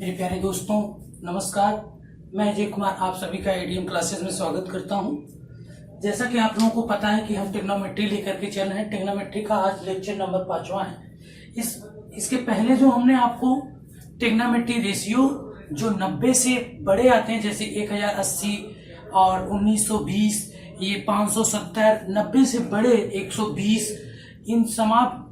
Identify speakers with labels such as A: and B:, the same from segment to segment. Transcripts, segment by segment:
A: मेरे प्यारे दोस्तों नमस्कार। मैं अजय कुमार आप सभी का एडीएम क्लासेस में स्वागत करता हूं। जैसा कि आप लोगों को पता है कि हम ट्रिग्नोमेट्री लेकर के चल रहे हैं। ट्रिग्नोमेट्री का आज लेक्चर नंबर 5वां है। इसके पहले जो हमने आपको ट्रिग्नोमेट्री रेशियो जो 90 से बड़े आते हैं, जैसे 1080 और 1920, ये 570, 90 से बड़े 120, इन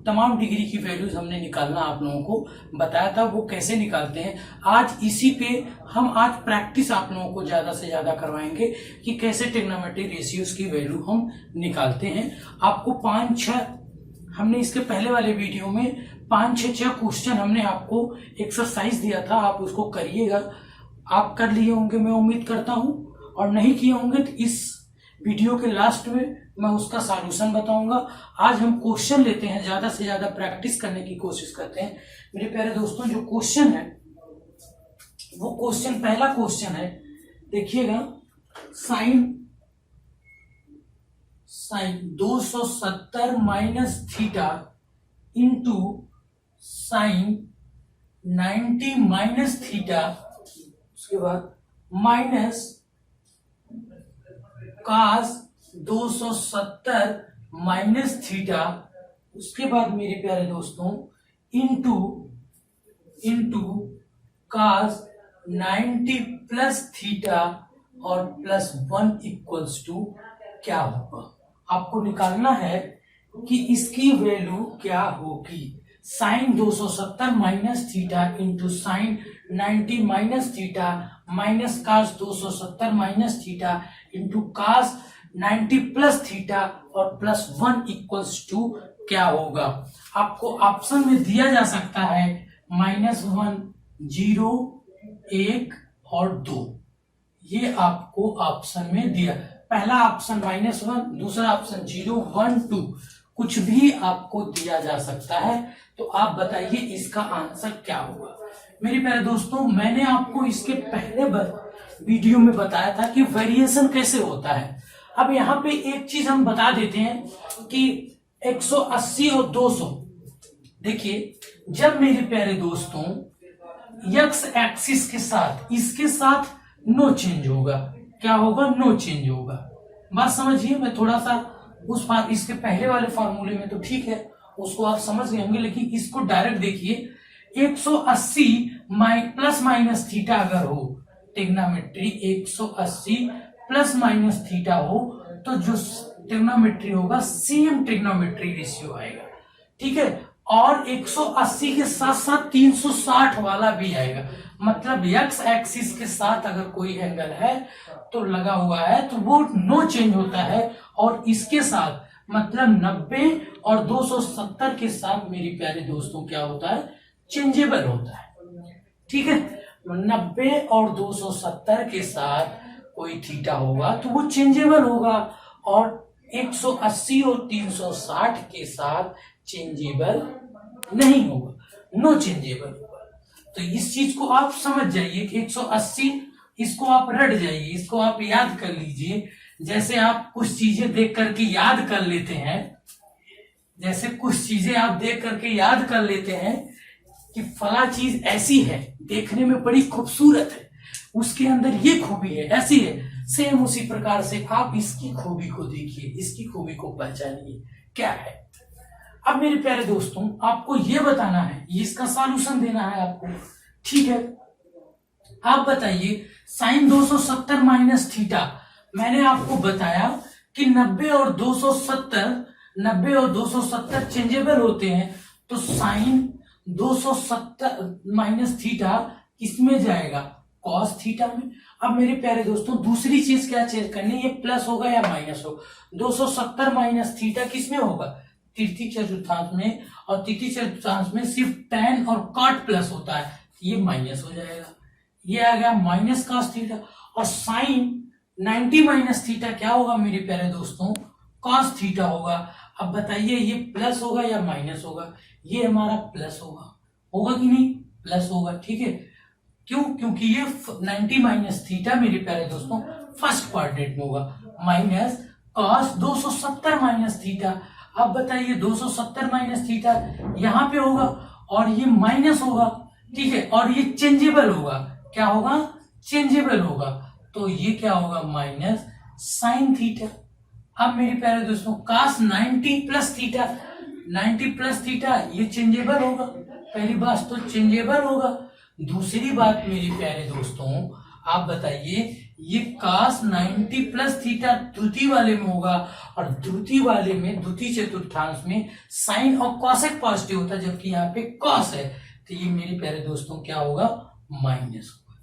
A: तमाम डिग्री की वैल्यूज हमने निकालना आप लोगों को बताया था। वो कैसे निकालते हैं आज इसी पे हम आज प्रैक्टिस आप लोगों को ज्यादा से ज्यादा करवाएंगे कि कैसे ट्रिग्नोमेट्री रेशियोज की वैल्यू हम निकालते हैं। आपको 5-6 हमने इसके पहले वाले वीडियो में 5-6 क्वेश्चन हमने आपको एक्सरसाइज दिया था, आप उसको करिएगा। आप कर लिए होंगे मैं उम्मीद करता हूं, और नहीं किए होंगे तो इस वीडियो के लास्ट में मैं उसका सॉल्यूशन बताऊंगा। आज हम क्वेश्चन लेते हैं, ज्यादा से ज्यादा प्रैक्टिस करने की कोशिश करते हैं। मेरे प्यारे दोस्तों जो क्वेश्चन है वो क्वेश्चन, पहला क्वेश्चन है, देखिएगा, sine 270 minus theta into sine 90 minus theta, उसके बाद माइनस कास 270 माइनस थीटा, उसके बाद मेरे प्यारे दोस्तों इंटू कास 90 प्लस थीटा और प्लस 1 इक्वल्स टू क्या होगा। आपको निकालना है कि इसकी वैल्यू क्या होगी। Sine 270 minus theta into sine 90 minus theta minus cos 270 minus theta into cos 90 plus theta और प्लस 1 इक्वल्स टू क्या होगा। आपको ऑप्शन में दिया जा सकता है -1, 0, 1 और 2। ये आपको ऑप्शन में दिया, पहला ऑप्शन -1, दूसरा ऑप्शन 0, 1, 2, कुछ भी आपको दिया जा सकता है। तो आप बताइए इसका आंसर क्या होगा। मेरे प्यारे दोस्तों मैंने आपको इसके पहले वीडियो में बताया था कि वेरिएशन कैसे होता है। अब यहाँ पे एक चीज हम बता देते हैं कि 180 और 200, देखिए जब मेरे प्यारे दोस्तों एक्स एक्सिस के साथ इसके साथ नो चेंज होगा, क्या होगा, नो चेंज होगा। बात समझिए, मैं थोड़ा सा उस बात इसके पहले वाले फॉर्मूले में तो ठीक है उसको आप समझ गए होंगे, लेकिन इसको डायरेक्ट देखिए। 180 प्लस माइनस थीटा अगर हो, ट्रिग्नोमेट्री 180 प्लस माइनस थीटा हो तो जो ट्रिग्नोमेट्री होगा सेम ट्रिग्नोमेट्री रेशियो आएगा, ठीक है। और 180 के साथ साथ 360 वाला भी आएगा, मतलब एक्स एक्सिस के साथ अगर कोई एंगल है तो लगा हुआ है तो वो नो चेंज होता है, और इसके साथ मतलब 90 और 270 के साथ मेरे प्यारे दोस्तों क्या होता है, चेंजेबल होता है, ठीक है। 90 और 270 के साथ कोई थीटा होगा तो वो चेंजेबल होगा, और 180 और 360 के साथ चेंजेबल नहीं होगा, नो चेंजेबल होगा। तो इस चीज को आप समझ जाइए कि 180 इसको आप रट जाइए, इसको आप याद कर लीजिए। जैसे आप कुछ चीजें देख करके याद कर लेते हैं, जैसे कुछ चीजें आप देख करके याद कर लेते हैं कि फला चीज ऐसी है, देखने में बड़ी खूबसूरत है, उसके अंदर ये खूबी है, ऐसी है, सेम उसी प्रकार से आप इसकी खूबी को देखिए, इसकी खूबी को पहचानिए क्या है। अब मेरे प्यारे दोस्तों आपको ये बताना है, ये इसका सॉल्यूशन देना है आपको, ठीक है। आप बताइए साइन 270 माइनस थीटा, मैंने आपको बताया कि 90 और 270 चेंजेबल होते हैं, तो साइन 270 माइनस थीटा किसमें जाएगा, कॉस थीटा में। अब मेरे प्यारे दोस्तों दूसरी चीज क्या चेंज करनी है, ये प्लस होगा या माइनस होगा। 270 माइनस थीटा किसमें होगा, तृतीय चतुर्थांश में, और तृतीय चतुर्थांश में सिर्फ tan और cot प्लस होता है, ये माइनस हो जाएगा, ये आ गया माइनस कॉस थीटा। और साइन 90 माइनस थीटा क्या होगा मेरे प्यारे दोस्तों, कॉस थीटा होगा। अब बताइए ये प्लस होगा या माइनस होगा, ये हमारा प्लस होगा, होगा कि नहीं, प्लस होगा, ठीक है। क्यों, क्योंकि ये 90 माइनस थीटा मेरे प्यारे दोस्तों फर्स्ट क्वाड्रेंट में होगा, माइनस कॉस 270 माइनस थीटा। अब बताइए 270 माइनस थीटा यहाँ पे होगा और ये माइनस होगा, ठीक है, और ये चेंजेबल होगा, क्या होगा, चेंजेबल होगा, तो ये क्या होगा, माइनस साइन थीटा। अब मेरे प्यारे दोस्तों cos 90 plus theta, 90 plus theta ये चेंजेबल होगा, पहली बात तो चेंजेबल होगा। दूसरी बात मेरे प्यारे दोस्तों आप बताइए, ये cos 90 प्लस थीटा द्वितीय वाले में होगा, और द्वितीय वाले में द्वितीय चतुर्थांश में साइन और कॉसेक पॉजिटिव होता है, जबकि यहाँ पे कॉस है, तो ये मेरे प्यारे दोस्तों क्या होगा, माइनस होगा।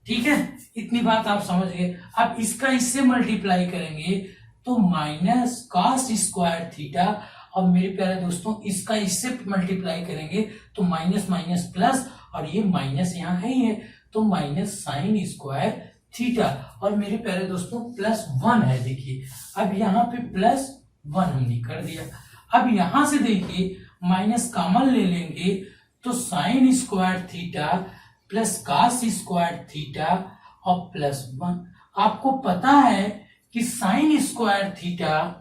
A: ठीक है, इतनी बात आप समझ गए। अब इसका इससे मल्टीप्लाई करेंगे तो माइनस कॉस स्क्वायर थीटा, और मेरे प्यारे दोस्तों इसका इससे मल्टीप्लाई करेंगे तो माइनस माइनस प्लस, और ये माइनस यहाँ है ही है, तो माइनस साइन स्क्वायर थीटा, और मेरे प्यारे दोस्तों प्लस 1 है। देखिए अब यहाँ पे प्लस 1 हमने कर दिया। अब यहां से देखिए माइनस कॉमन ले लेंगे तो sine square theta plus cos square theta और प्लस 1। आपको पता है कि साइन स्क्वायर थीटा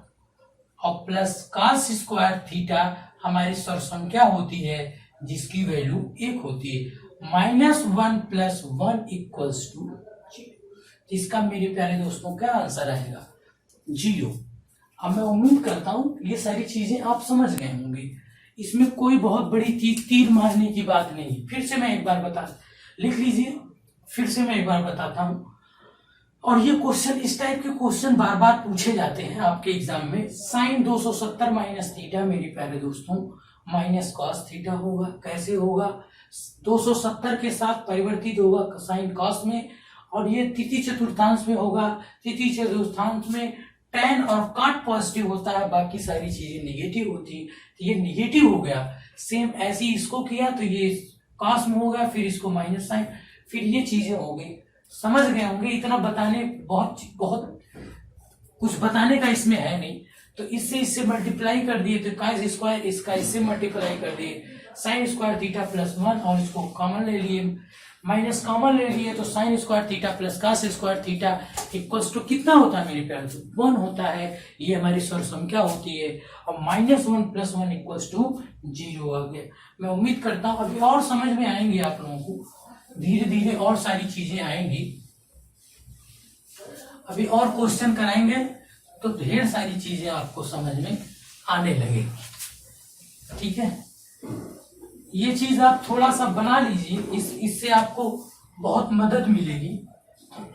A: और प्लस कॉस स्क्वायर थीटा हमारी सरसंख्या होती है जिसकी वैल्यू 1 होती है। -1 + 1 = 0। इसका मेरे प्यारे दोस्तों क्या आंसर आएगा, 0। अब मैं उम्मीद करता हूं ये सारी चीजें आप समझ गए होंगे, इसमें कोई बहुत बड़ी तीर मारने की बात नहीं। फिर से मैं एक बार लिख लीजिए, फिर से मैं एक बार बताता हूं। और ये क्वेश्चन, इस टाइप के क्वेश्चन बार बार पूछे जाते हैं आपके एग्जाम में। साइन 270 माइनस थीटा मेरे प्यारे दोस्तों माइनस कॉस थीटा होगा। कैसे होगा, 270 के साथ परिवर्तित होगा साइन कॉस में, और ये तृतीय चतुर्थांश में होगा। तृतीय चतुर्थांश में tan और cot पॉजिटिव होता है, बाकी सारी चीजें निगेटिव होती है, तो ये निगेटिव हो गया। सेम ऐसे ही इसको किया तो ये कॉस में हो गया, फिर इसको माइनस साइन, फिर ये चीजें हो गई। समझ गए होंगे, इतना बताने बहुत कुछ बताने का इसमें है नहीं। तो इससे मल्टीप्लाई कर दिए तो कॉस स्क्वायर, इसका इससे मल्टीप्लाई कर दिए साइन स्क्वायर थीटा प्लस 1, और इसको कॉमन ले लिए, माइनस कॉमन ले लिए तो sine square theta plus cos square theta equals to कितना होता है मेरे प्यारे, 1 होता है। ये हमारी सर्व संख्या होती है, और -1 + 1 = 0 आ गया। मैं उम्मीद करता हूं अभी और समझ में आएंगे आप लोगों को, धीरे धीरे और सारी चीजें आएंगी। अभी और क्वेश्चन कराएंगे तो ढेर सारी चीजें आपको समझ में आने लगेगी। ठीक है, ये चीज आप थोड़ा सा बना लीजिए, इससे आपको बहुत मदद मिलेगी।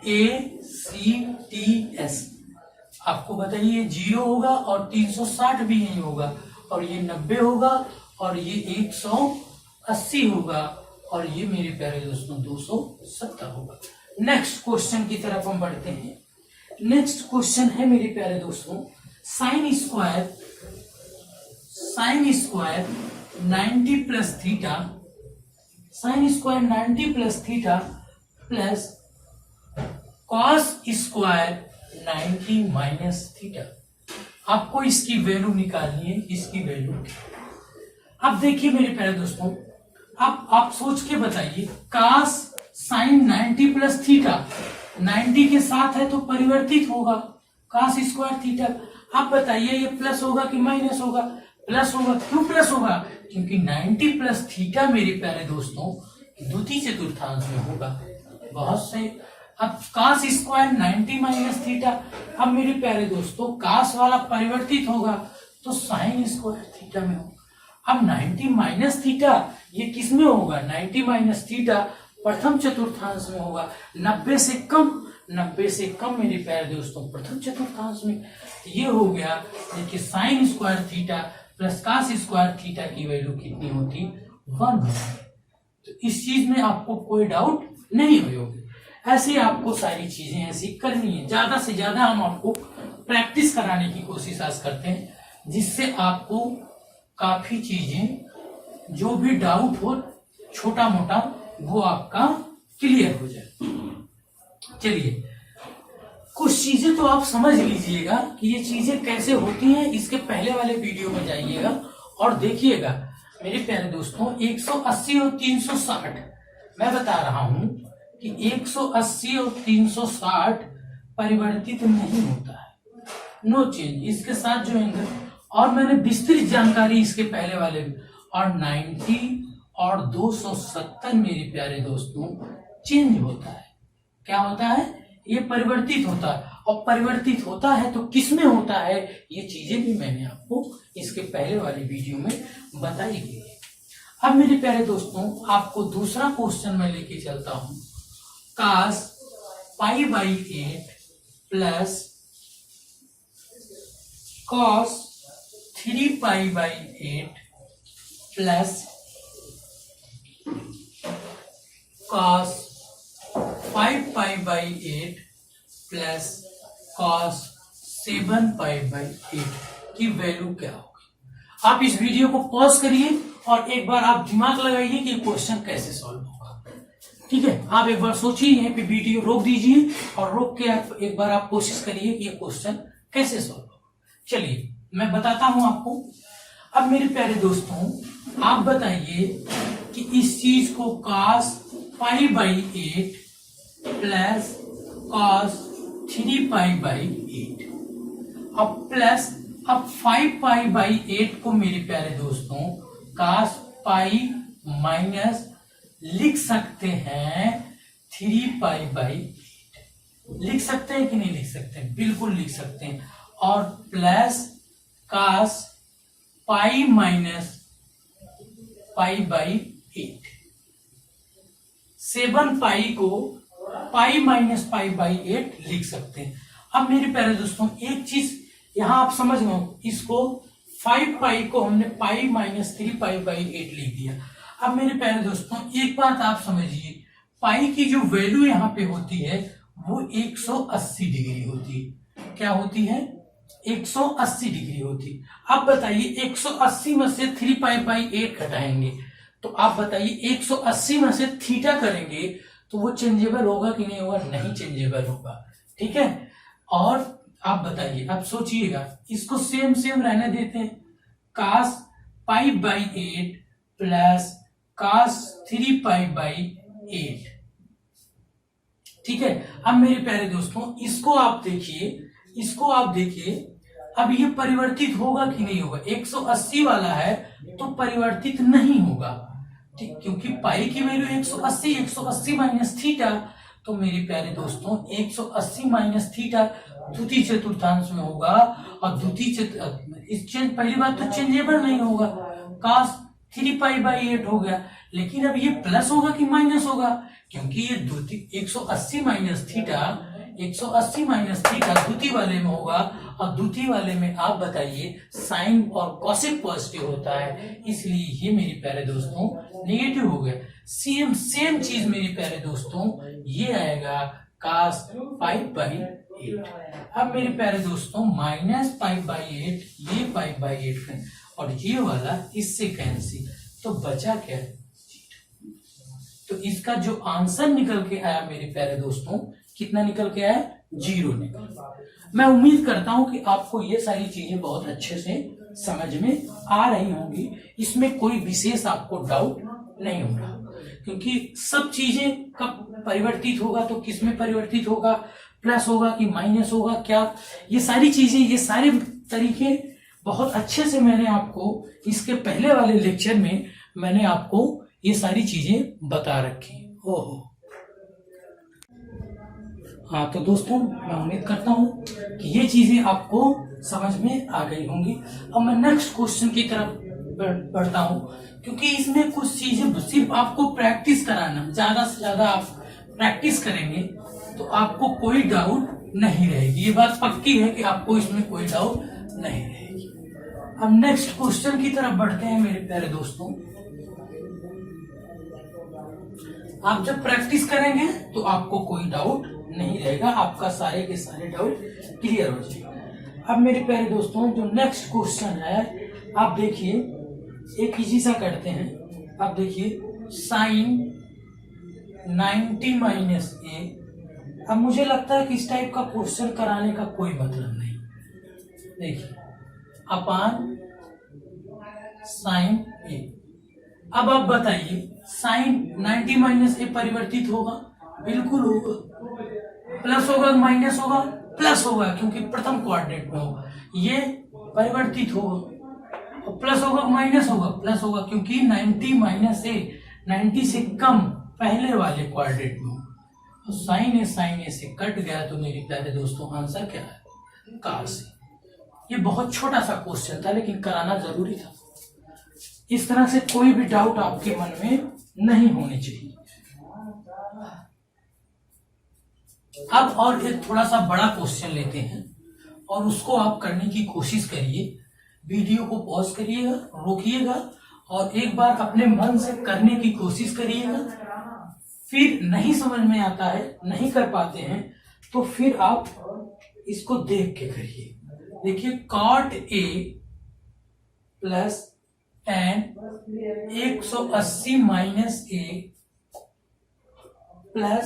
A: ACTS आपको बताइए 0 होगा, और 360 भी यही होगा, और ये 90 होगा, और ये 180 होगा, और ये मेरे प्यारे दोस्तों 270 होगा। नेक्स्ट क्वेश्चन की तरफ हम बढ़ते हैं। नेक्स्ट क्वेश्चन है मेरे प्यारे दोस्तों, sine square 90 plus theta, sine square 90 plus theta plus cos square 90 minus theta. आपको इसकी वैल्यू निकालनी है, इसकी वैल्यू। अब देखिए मेरे प्यारे दोस्तों, अब आप सोच के बताइए, कॉस साइन 90 प्लस थीटा 90 के साथ है तो परिवर्तित होगा कॉस स्क्वायर थीटा। आप बताइए ये प्लस होगा कि माइनस होगा, प्लस होगा। क्यों प्लस होगा, क्योंकि 90 प्लस थीटा मेरे प्यारे दोस्तों द्वितीय चतुर्थांश में होगा। बहुत सही। अब कॉस स्क्वायर 90 माइनस थीटा, अब मेरे प्यारे दोस्तों कॉस वाला परिवर्तित होगा तो साइन स्क्वायर थीटा में होगा। अब 90 माइनस थीटा ये किस में होगा, 90 माइनस थीटा प्रथम चतुर्थांश में होगा। 90 से कम मेरे प्यारे दोस्तों प्रथम चतुर्थांश में। ये हो गया, देखिए sign square theta plus cos square theta की वैल्यू कितनी होती, 1 होती। तो इस चीज में आपको कोई डाउट नहीं होगी। ऐसे आपको सारी चीजें ऐसी करनी है। ज्यादा से ज्यादा हम आपको प्रैक्टिस कराने की कोशिश आज करते हैं, जिससे आपको काफी चीजें जो भी डाउट हो छोटा मोटा वो आपका क्लियर हो जाए। चलिए, कुछ चीजें तो आप समझ लीजिएगा कि ये चीजें कैसे होती हैं। इसके पहले वाले वीडियो में जाइएगा और देखिएगा मेरे प्यारे दोस्तों। 180 और 360 मैं बता रहा हूं कि 180 और 360 परिवर्तित नहीं होता है, नो चेंज। इसके साथ जो है, और मैंने विस्तृत जानकारी इसके पहले वाले, और 90 और 270 मेरे प्यारे दोस्तों चेंज होता है। क्या होता है? ये परिवर्तित होता है। और परिवर्तित होता है तो किस में होता है, ये चीजें भी मैंने आपको इसके पहले वाली वीडियो में बताई गई है। अब मेरे प्यारे दोस्तों आपको दूसरा क्वेश्चन में लेके चलता हूं। cos π/8 plus cos 3π/8 plus cos 5π/8 plus cos 7π/8 की वैल्यू क्या होगी। आप इस वीडियो को पॉज करिए और एक बार आप दिमाग लगाइए कि क्वेश्चन कैसे सॉल्व होगा। ठीक है, आप एक बार सोचिए, यहीं पे वीडियो रोक दीजिए और रोक के आप एक बार आप कोशिश करिए कि ये क्वेश्चन कैसे सॉल्व होगा। चलिए मैं बताता हूं आपको। अब मेरे प्यारे दोस्तों आप बताइए कि इस चीज को cos π/8 प्लस cos 3π/8 अब प्लस अब 5π/8 को मेरे प्यारे दोस्तों cos पाई माइनस लिख सकते हैं 3π/8। लिख सकते हैं कि नहीं लिख सकते हैं? बिल्कुल लिख सकते हैं। और प्लस cos पाई माइनस π/8 7π को पाई माइनस π/8 लिख सकते हैं। अब मेरे प्यारे दोस्तों एक चीज यहां आप समझ लो, इसको 5π को हमने पाई माइनस 3π/8 लिख दिया। अब मेरे प्यारे दोस्तों एक बात आप समझिए, पाई की जो वैल्यू यहाँ पे होती है वो 180 डिग्री होती है। क्या होती है? 180 डिग्री होती है। अब बताइए 180 में से 3π/8 घटाएंगे तो आप बताइए 180 में से थीटा करेंगे तो वो चेंजेबल होगा कि नहीं होगा? नहीं चेंजेबल होगा। ठीक है, और आप बताइए, आप सोचिएगा, इसको सेम सेम रहने देते हैं। cos π/8 plus cos 3π/8। ठीक है, अब मेरे प्यारे दोस्तों इसको आप देखिए, अब ये परिवर्तित होगा कि नहीं होगा? 180 वाला है तो परिवर्तित नहीं होगा। ठीक, क्योंकि पाई की वैल्यू 180 माइनस थीटा, तो मेरे प्यारे दोस्तों 180 माइनस थीटा द्वितीय चतुर्थांश में होगा। और पहली बात तो चेंजेबल नहीं होगा, cos 3π/8 हो गया। लेकिन अब ये प्लस होगा कि माइनस होगा? क्योंकि ये द्वितीय 180 माइनस थीटा द्वितीय वाले में होगा और द्वितीय वाले में आप बताइए साइन और कॉसेक पॉजिटिव होता है, इसलिए ये मेरे प्यारे दोस्तों नेगेटिव हो गया। सेम चीज मेरे प्यारे दोस्तों ये आएगा cos π/8। अब मेरे प्यारे दोस्तों माइनस π/8 ये π/8 और ये वाला इससे कैंसिल, तो बचा क्या? तो इसका जो आंसर निकल के आया मेरे प्यारे दोस्तों, कितना निकल के आया? 0 निकल। मैं उम्मीद करता हूं कि आपको ये सारी चीजें बहुत अच्छे से समझ में आ रही होंगी, इसमें कोई विशेष आपको डाउट नहीं होगा, क्योंकि सब चीजें कब परिवर्तित होगा तो किस में परिवर्तित होगा, प्लस होगा कि माइनस होगा, क्या ये सारी चीजें, ये सारे तरीके बहुत अच्छे से मैंने आपको इसके पहले वाले लेक्चर में मैंने आपको ये सारी चीजें बता रखी। ओहो, हाँ तो दोस्तों मैं उम्मीद करता हूं कि ये चीजें आपको समझ में आ गई होंगी। अब मैं नेक्स्ट क्वेश्चन की तरफ बढ़ता हूं, क्योंकि इसमें कुछ चीजें सिर्फ आपको प्रैक्टिस कराना, ज्यादा से ज्यादा आप प्रैक्टिस करेंगे तो आपको कोई डाउट नहीं रहेगी। ये बात पक्की है कि आपको इसमें कोई डाउट नहीं रहेगी। अब नेक्स्ट क्वेश्चन की तरफ बढ़ते हैं मेरे प्यारे दोस्तों। आप जब प्रैक्टिस करेंगे तो आपको कोई डाउट नहीं रहेगा, आपका सारे के सारे डाउट क्लियर हो जाएगा। अब मेरे प्यारे दोस्तों जो नेक्स्ट क्वेश्चन है, आप देखिए एक इजी सा करते हैं। आप देखिए साइन 90 माइनस ए। अब मुझे लगता है कि इस टाइप का क्वेश्चन कराने का कोई मतलब नहीं। देखिए अपान साइन ए। अब आप बताइए साइन 90 माइनस ए परिवर्तित होगा? बिल्कुल होगा। प्लस होगा माइनस होगा? प्लस होगा, क्योंकि प्रथम कोऑर्डिनेट में होगा। ये परिवर्तित होगा, और प्लस होगा माइनस होगा, प्लस होगा क्योंकि 90 माइनस ए 90 से कम पहले वाले क्वाड्रेंट में, तो साइन ए से कट गया, तो मेरे प्यारे दोस्तों आंसर क्या है? cos ए। ये बहुत छोटा सा क्वेश्चन था लेकिन कराना जरूरी था। इस तरह से कोई भी डाउट आपके मन में नहीं होनी चाहिए। अब और एक थोड़ा सा बड़ा क्वेश्चन लेते हैं और उसको आप करने की कोशिश करिए। वीडियो को पॉज करिएगा, रोकिएगा और एक बार अपने मन से करने की कोशिश करिएगा। फिर नहीं समझ में आता है, नहीं कर पाते हैं, तो फिर आप इसको देख के करिए। देखिए cot A plus tan 180 minus A plus